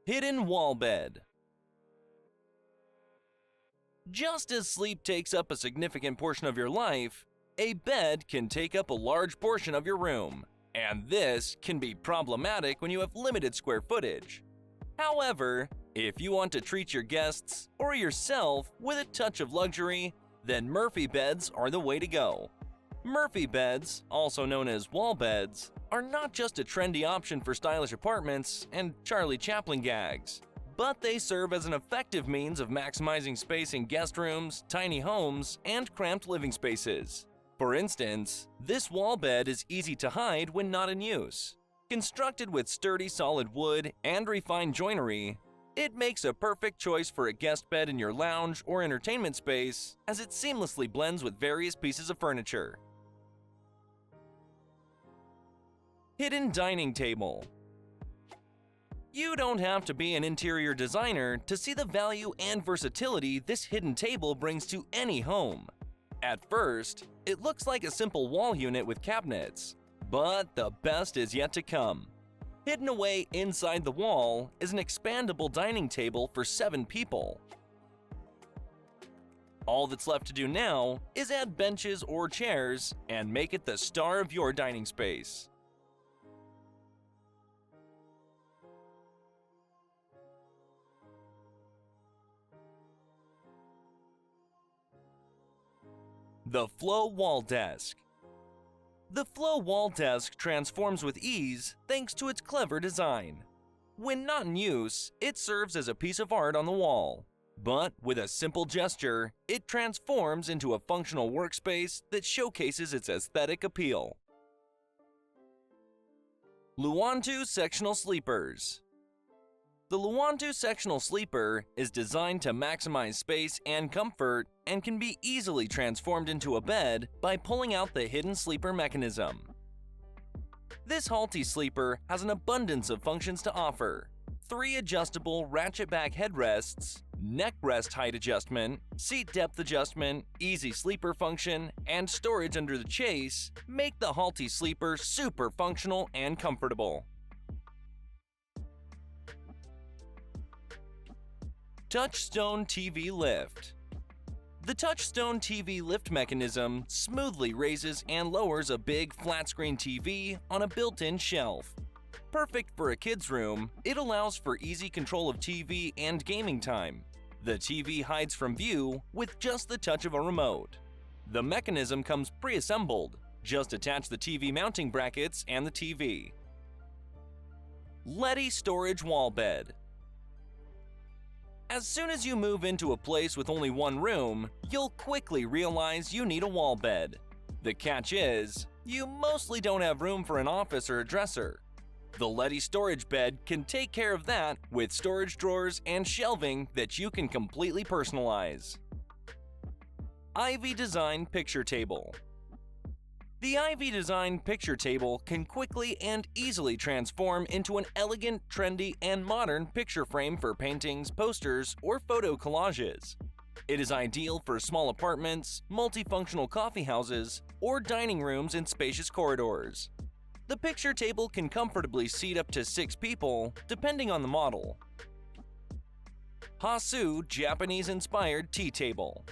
Hidden wall bed. Just as sleep takes up a significant portion of your life, a bed can take up a large portion of your room, and this can be problematic when you have limited square footage. However, if you want to treat your guests or yourself with a touch of luxury, then Murphy beds are the way to go. Murphy beds, also known as wall beds, are not just a trendy option for stylish apartments and Charlie Chaplin gags, but they serve as an effective means of maximizing space in guest rooms, tiny homes, and cramped living spaces. For instance, this wall bed is easy to hide when not in use. Constructed with sturdy solid wood and refined joinery, it makes a perfect choice for a guest bed in your lounge or entertainment space, as it seamlessly blends with various pieces of furniture. Hidden dining table. You don't have to be an interior designer to see the value and versatility this hidden table brings to any home. At first, it looks like a simple wall unit with cabinets, but the best is yet to come. Hidden away inside the wall is an expandable dining table for 7 people. All that's left to do now is add benches or chairs and make it the star of your dining space. The Flow Wall Desk. The Flow Wall Desk transforms with ease thanks to its clever design. When not in use, it serves as a piece of art on the wall. But with a simple gesture, it transforms into a functional workspace that showcases its aesthetic appeal. Luonto Sectional Sleepers. The Luonto Sectional Sleeper is designed to maximize space and comfort and can be easily transformed into a bed by pulling out the hidden sleeper mechanism. This halty sleeper has an abundance of functions to offer: 3 adjustable ratchet-back headrests, neck rest height adjustment, seat depth adjustment, easy sleeper function, and storage under the chase make the halty sleeper super functional and comfortable. Touchstone TV Lift. The Touchstone TV lift mechanism smoothly raises and lowers a big flat-screen TV on a built-in shelf. Perfect for a kid's room, it allows for easy control of TV and gaming time. The TV hides from view with just the touch of a remote. The mechanism comes pre-assembled. Just attach the TV mounting brackets and the TV. Letti Storage Wall Bed. As soon as you move into a place with only one room, you'll quickly realize you need a wall bed. The catch is, you mostly don't have room for an office or a dresser. The Letti storage bed can take care of that with storage drawers and shelving that you can completely personalize. IvyDesign Picture Table. The IvyDesign Picture Table can quickly and easily transform into an elegant, trendy, and modern picture frame for paintings, posters, or photo collages. It is ideal for small apartments, multifunctional coffee houses, or dining rooms in spacious corridors. The picture table can comfortably seat up to 6 people, depending on the model. Hasu Japanese-inspired tea table.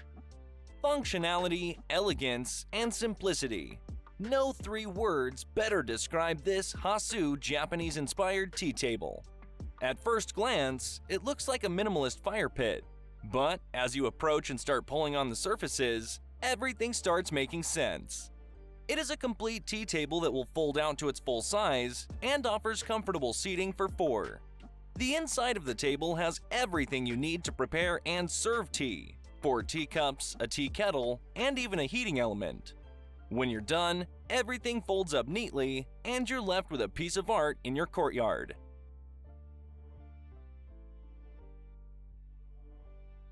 Functionality, elegance, and simplicity. No 3 words better describe this Hasu Japanese-inspired tea table. At first glance, it looks like a minimalist fire pit, but as you approach and start pulling on the surfaces, everything starts making sense. It is a complete tea table that will fold out to its full size and offers comfortable seating for 4. The inside of the table has everything you need to prepare and serve tea: 4 teacups, a tea kettle, and even a heating element. When you're done, everything folds up neatly, and you're left with a piece of art in your courtyard.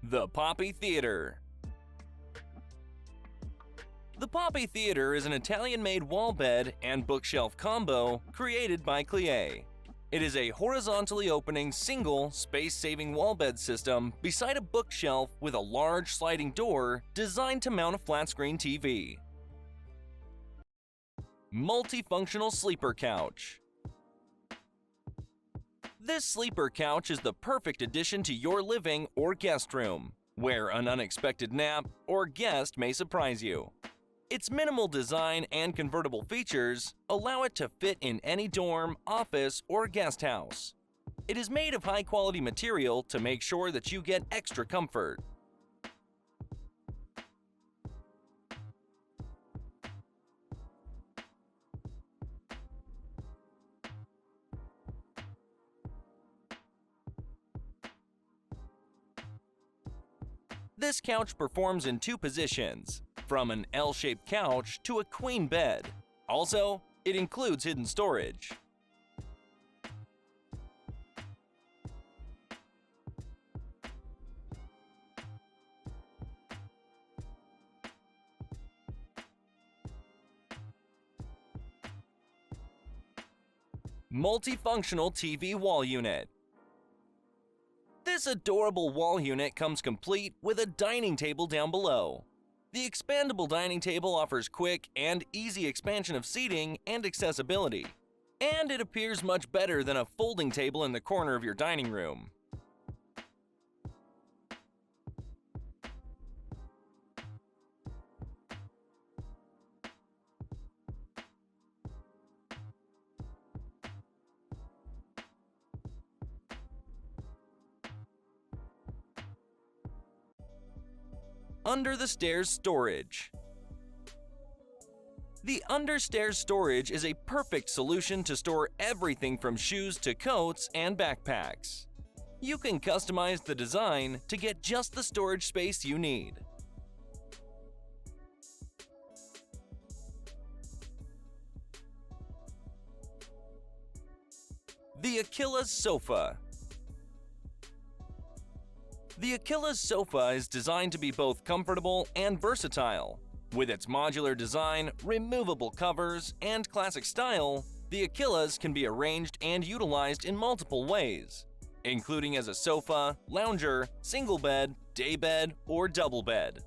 The Poppi Theatre. The Poppi Theatre is an Italian-made wall bed and bookshelf combo created by Clie. It is a horizontally opening, single, space-saving wall bed system beside a bookshelf with a large sliding door designed to mount a flat-screen TV. Multifunctional Sleeper Couch. This sleeper couch is the perfect addition to your living or guest room, where an unexpected nap or guest may surprise you. Its minimal design and convertible features allow it to fit in any dorm, office, or guest house. It is made of high-quality material to make sure that you get extra comfort. This couch performs in 2 positions, from an L-shaped couch to a queen bed. Also, it includes hidden storage. Multifunctional TV wall unit. This adorable wall unit comes complete with a dining table down below. The expandable dining table offers quick and easy expansion of seating and accessibility, and it appears much better than a folding table in the corner of your dining room. Under the stairs storage. The under-stairs storage is a perfect solution to store everything from shoes to coats and backpacks. You can customize the design to get just the storage space you need. The Achillas sofa. The Achillas sofa is designed to be both comfortable and versatile. With its modular design, removable covers, and classic style, the Achillas can be arranged and utilized in multiple ways, including as a sofa, lounger, single bed, day bed, or double bed.